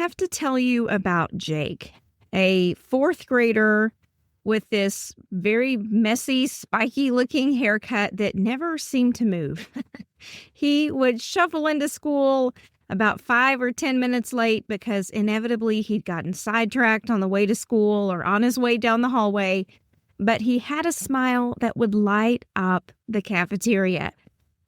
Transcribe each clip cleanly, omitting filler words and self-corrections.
have to tell you about Jake, a fourth grader with this very messy, spiky-looking haircut that never seemed to move. He would shuffle into school about 5 or 10 minutes late because inevitably he'd gotten sidetracked on the way to school or on his way down the hallway. But he had a smile that would light up the cafeteria.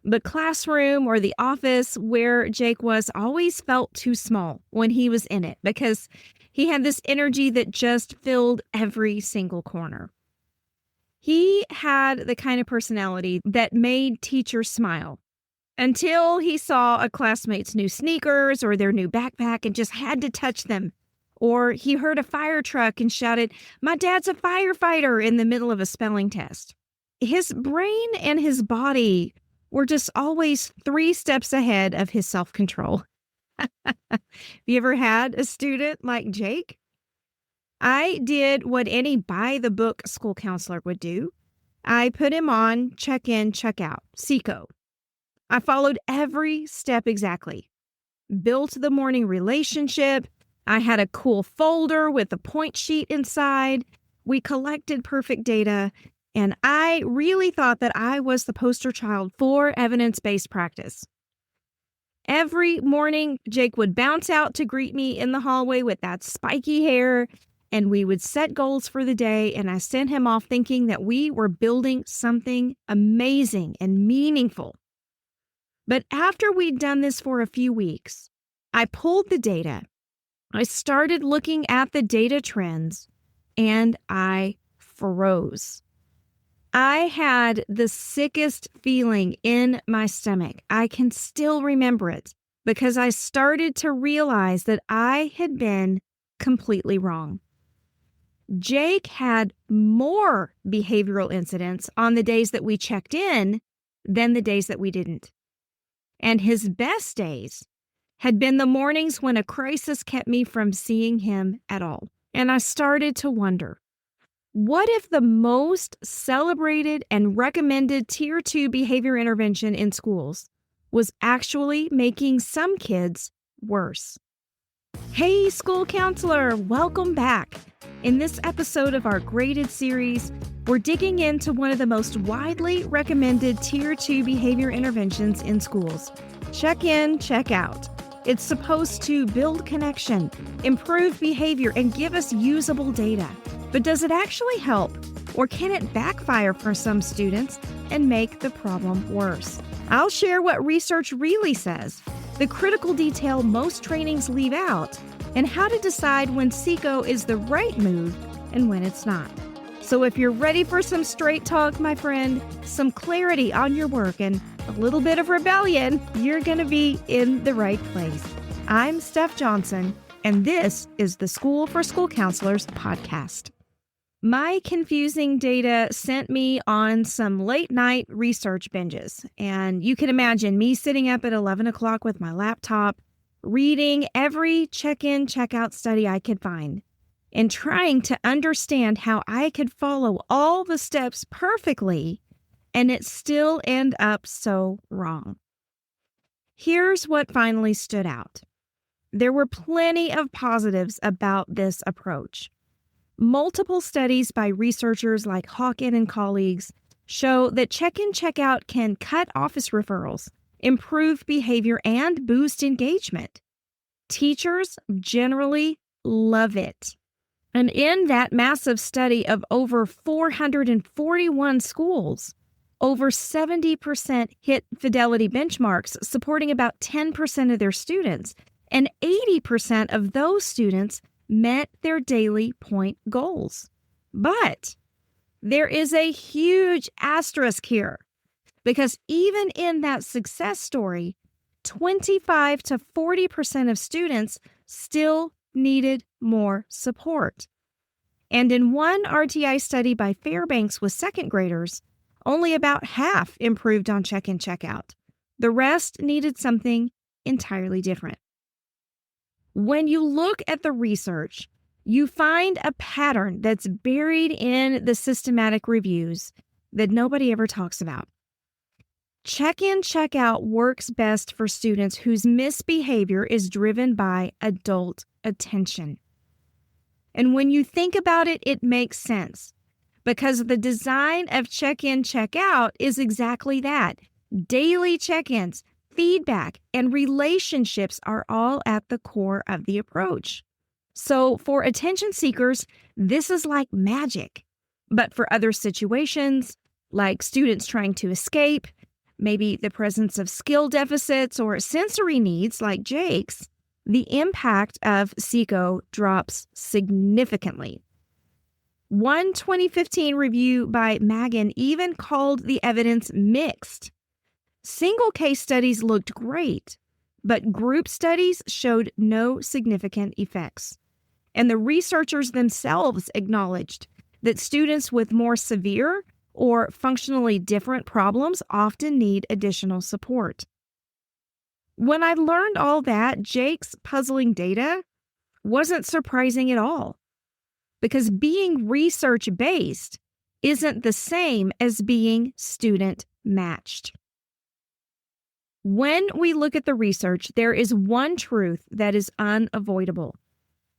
The classroom or the office where Jake was always felt too small when he was in it because he had this energy that just filled every single corner. He had the kind of personality that made teachers smile until he saw a classmate's new sneakers or their new backpack and just had to touch them. Or he heard a fire truck and shouted, "My dad's a firefighter," in the middle of a spelling test. His brain and his body were just always 3 steps ahead of his self-control. Have you ever had a student like Jake? I did what any by-the-book school counselor would do. I put him on check-in, check-out, CICO. I followed every step exactly. Built the morning relationship. I had a cool folder with a point sheet inside. We collected perfect data. And I really thought that I was the poster child for evidence-based practice. Every morning, Jake would bounce out to greet me in the hallway with that spiky hair, and we would set goals for the day, and I sent him off thinking that we were building something amazing and meaningful. But after we'd done this for a few weeks, I pulled the data. I started looking at the data trends, and I froze. I had the sickest feeling in my stomach. I can still remember it because I started to realize that I had been completely wrong. Jake had more behavioral incidents on the days that we checked in than the days that we didn't. And his best days had been the mornings when a crisis kept me from seeing him at all. And I started to wonder, what if the most celebrated and recommended Tier 2 behavior intervention in schools was actually making some kids worse? Hey, school counselor, welcome back. In this episode of our GRADED series, we're digging into one of the most widely recommended Tier 2 behavior interventions in schools. Check in, check out. It's supposed to build connection, improve behavior, and give us usable data. But does it actually help, or can it backfire for some students and make the problem worse? I'll share what research really says, the critical detail most trainings leave out, and how to decide when CICO is the right move and when it's not. So if you're ready for some straight talk, my friend, some clarity on your work, and a little bit of rebellion, you're going to be in the right place. I'm Steph Johnson, and this is the School for School Counselors podcast. My confusing data sent me on some late night research binges, and you can imagine me sitting up at 11 o'clock with my laptop, reading every check-in, check-out study I could find, and trying to understand how I could follow all the steps perfectly, and it still end up so wrong. Here's what finally stood out. There were plenty of positives about this approach. Multiple studies by researchers like Hawken and colleagues show that check-in, check-out can cut office referrals, improve behavior, and boost engagement. Teachers generally love it. And in that massive study of over 441 schools, over 70% hit fidelity benchmarks, supporting about 10% of their students, and 80% of those students met their daily point goals. But there is a huge asterisk here, because even in that success story, 25 to 40% of students still needed more support. And in one RTI study by Fairbanks with second graders, only about half improved on check-in, check-out. The rest needed something entirely different. When you look at the research, you find a pattern that's buried in the systematic reviews that nobody ever talks about. Check-in, check-out works best for students whose misbehavior is driven by adult attention. And when you think about it, it makes sense because the design of check-in, check-out is exactly that. Daily check-ins, feedback, and relationships are all at the core of the approach. So for attention seekers, this is like magic. But for other situations, like students trying to escape, maybe the presence of skill deficits or sensory needs like Jake's, the impact of CICO drops significantly. One 2015 review by Magan even called the evidence mixed. Single case studies looked great, but group studies showed no significant effects. And the researchers themselves acknowledged that students with more severe or functionally different problems often need additional support. When I learned all that, Jake's puzzling data wasn't surprising at all, because being research-based isn't the same as being student-matched. When we look at the research, there is one truth that is unavoidable.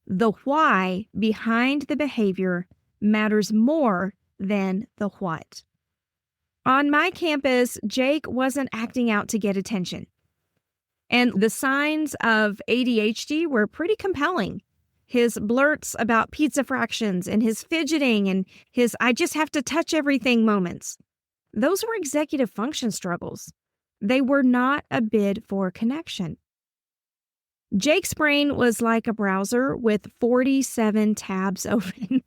The why behind the behavior matters more than the what. On my campus, Jake wasn't acting out to get attention. And the signs of ADHD were pretty compelling. His blurts about pizza fractions and his fidgeting and his I just have to touch everything moments. Those were executive function struggles. They were not a bid for connection. Jake's brain was like a browser with 47 tabs open.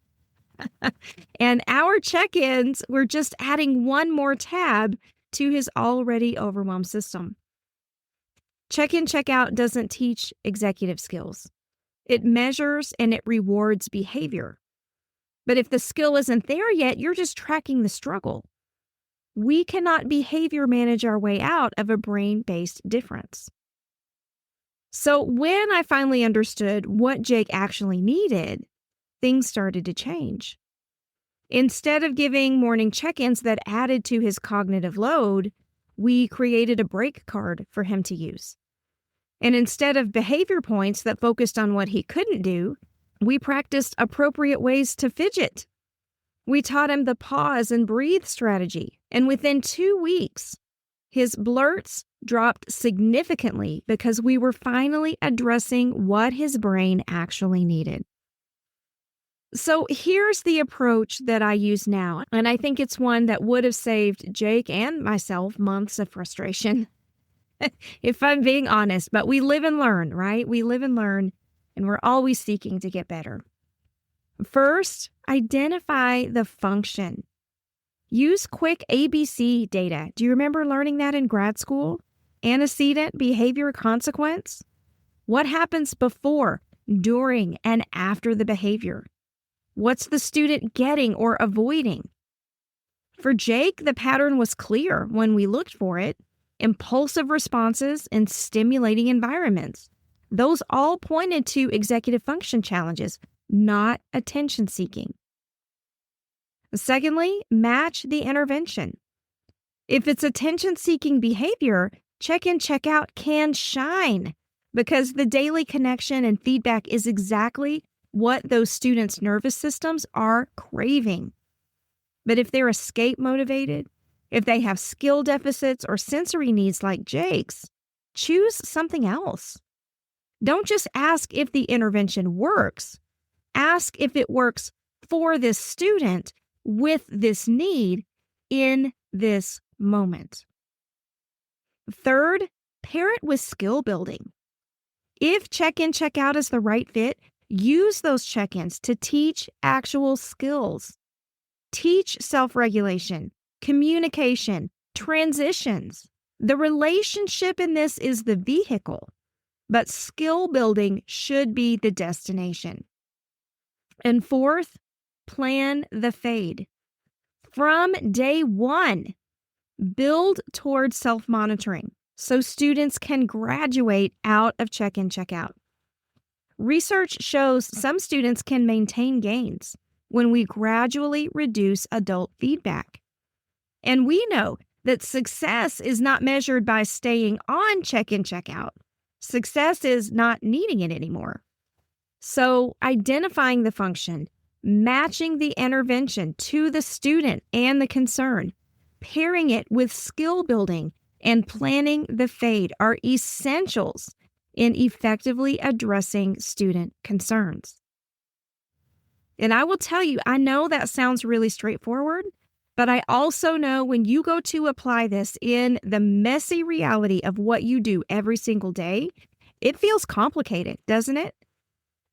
And our check-ins were just adding one more tab to his already overwhelmed system. Check-in, check-out doesn't teach executive skills. It measures and it rewards behavior. But if the skill isn't there yet, you're just tracking the struggle. We cannot behavior manage our way out of a brain-based difference. So when I finally understood what Jake actually needed, things started to change. Instead of giving morning check-ins that added to his cognitive load, we created a break card for him to use. And instead of behavior points that focused on what he couldn't do, we practiced appropriate ways to fidget. We taught him the pause and breathe strategy, and within 2 weeks, his blurts dropped significantly because we were finally addressing what his brain actually needed. So here's the approach that I use now, and I think it's one that would have saved Jake and myself months of frustration, if I'm being honest. But we live and learn, right? We live and learn, and we're always seeking to get better. First, identify the function. Use quick ABC data. Do you remember learning that in grad school? Antecedent, behavior, consequence. What happens before, during, and after the behavior? What's the student getting or avoiding? For Jake, the pattern was clear when we looked for it. Impulsive responses and stimulating environments. Those all pointed to executive function challenges, not attention seeking. Secondly, match the intervention. If it's attention seeking behavior, check-in, check-out can shine because the daily connection and feedback is exactly what those students' nervous systems are craving. But if they're escape motivated, if they have skill deficits or sensory needs like Jake's, choose something else. Don't just ask if the intervention works. Ask if it works for this student with this need in this moment. Third, pair it with skill building. If check-in, check-out is the right fit, use those check-ins to teach actual skills. Teach self-regulation, communication, transitions. The relationship in this is the vehicle, but skill building should be the destination. And fourth, plan the fade. From day one, build towards self-monitoring so students can graduate out of check-in, check-out. Research shows some students can maintain gains when we gradually reduce adult feedback. And we know that success is not measured by staying on check-in, check-out. Success is not needing it anymore. So identifying the function, matching the intervention to the student and the concern, pairing it with skill building, and planning the fade are essentials in effectively addressing student concerns. And I will tell you, I know that sounds really straightforward, but I also know when you go to apply this in the messy reality of what you do every single day, it feels complicated, doesn't it?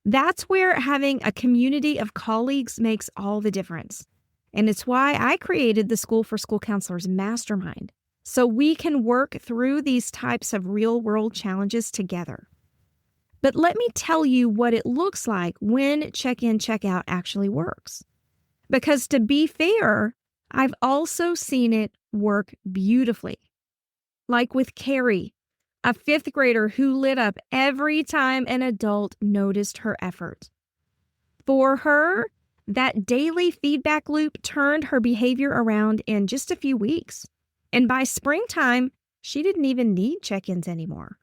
That's where having a community of colleagues makes all the difference. And it's why I created the School for School Counselors Mastermind, so we can work through these types of real-world challenges together. But let me tell you what it looks like when check-in, check-out actually works. Because to be fair, I've also seen it work beautifully. Like with Carrie, a 5th grader who lit up every time an adult noticed her effort. For her, that daily feedback loop turned her behavior around in just a few weeks. And by springtime, she didn't even need check-ins anymore.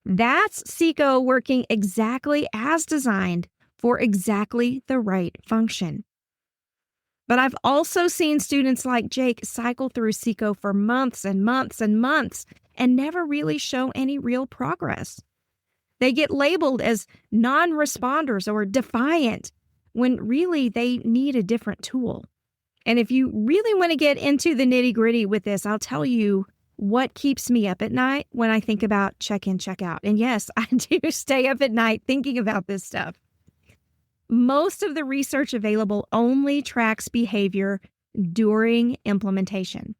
That's CICO working exactly as designed for exactly the right function. But I've also seen students like Jake cycle through CICO for months and months and months and never really show any real progress. They get labeled as non-responders or defiant when really they need a different tool. And if you really want to get into the nitty-gritty with this, I'll tell you what keeps me up at night when I think about check-in, check-out. And yes, I do stay up at night thinking about this stuff. Most of the research available only tracks behavior during implementation.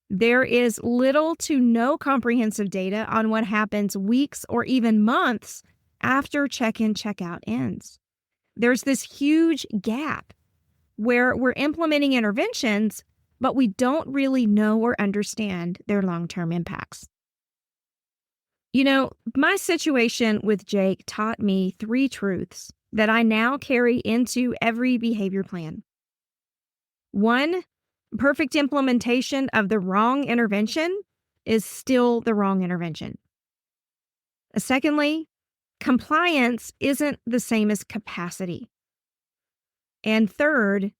There is little to no comprehensive data on what happens weeks or even months after check-in, check-out ends. There's this huge gap where we're implementing interventions, but we don't really know or understand their long-term impacts. You know, my situation with Jake taught me 3 truths that I now carry into every behavior plan. 1, perfect implementation of the wrong intervention is still the wrong intervention. Secondly, compliance isn't the same as capacity. And third,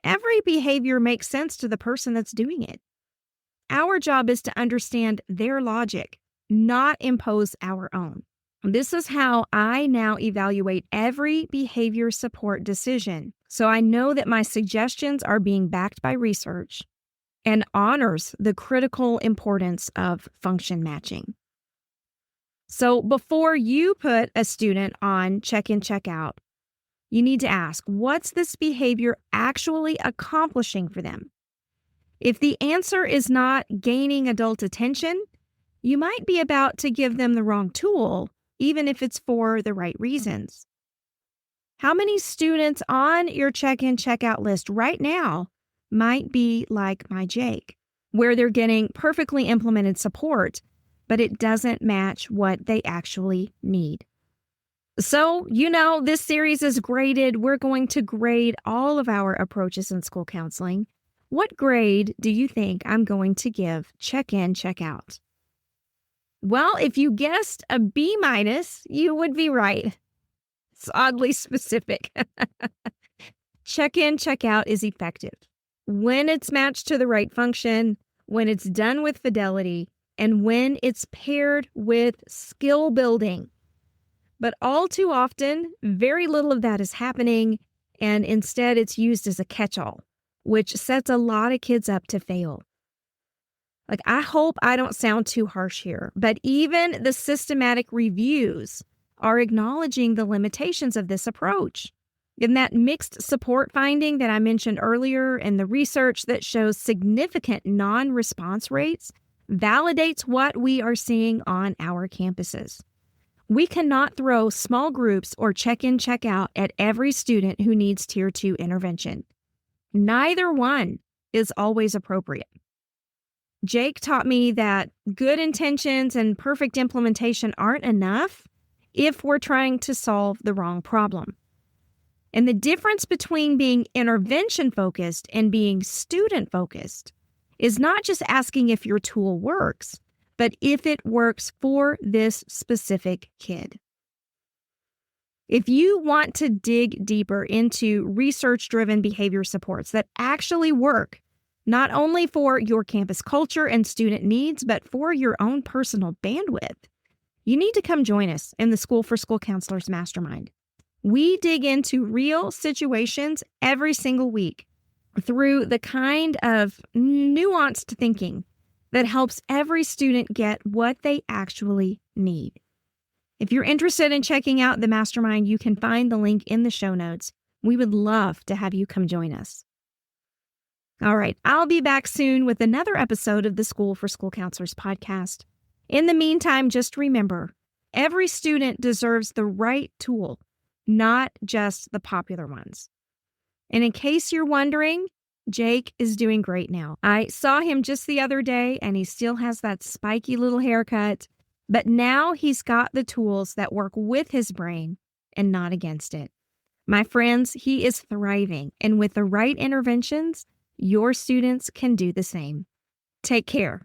every behavior makes sense to the person that's doing it. Our job is to understand their logic, not impose our own. This is how I now evaluate every behavior support decision, so I know that my suggestions are being backed by research and honors the critical importance of function matching. So before you put a student on check-in, check-out, you need to ask, what's this behavior actually accomplishing for them? If the answer is not gaining adult attention, you might be about to give them the wrong tool, even if it's for the right reasons. How many students on your check-in, check-out list right now might be like my Jake, where they're getting perfectly implemented support, but it doesn't match what they actually need? So, this series is graded. We're going to grade all of our approaches in school counseling. What grade do you think I'm going to give check-in, check-out? Well, if you guessed a B-, you would be right. It's oddly specific. Check-in, check-out is effective when it's matched to the right function, when it's done with fidelity, and when it's paired with skill building. But all too often, very little of that is happening, and instead it's used as a catch-all, which sets a lot of kids up to fail. I hope I don't sound too harsh here, but even the systematic reviews are acknowledging the limitations of this approach. In that mixed support finding that I mentioned earlier, and the research that shows significant non-response rates validates what we are seeing on our campuses. We cannot throw small groups or check-in, check-out at every student who needs Tier 2 intervention. Neither one is always appropriate. Jake taught me that good intentions and perfect implementation aren't enough if we're trying to solve the wrong problem. And the difference between being intervention-focused and being student-focused is not just asking if your tool works, but if it works for this specific kid. If you want to dig deeper into research-driven behavior supports that actually work, not only for your campus culture and student needs, but for your own personal bandwidth, you need to come join us in the School for School Counselors Mastermind. We dig into real situations every single week through the kind of nuanced thinking that helps every student get what they actually need. If you're interested in checking out the Mastermind, you can find the link in the show notes. We would love to have you come join us. All right, I'll be back soon with another episode of the School for School Counselors podcast. In the meantime, just remember, every student deserves the right tool, not just the popular ones. And in case you're wondering, Jake is doing great now. I saw him just the other day, and he still has that spiky little haircut, but now he's got the tools that work with his brain and not against it. My friends, he is thriving, and with the right interventions, your students can do the same. Take care.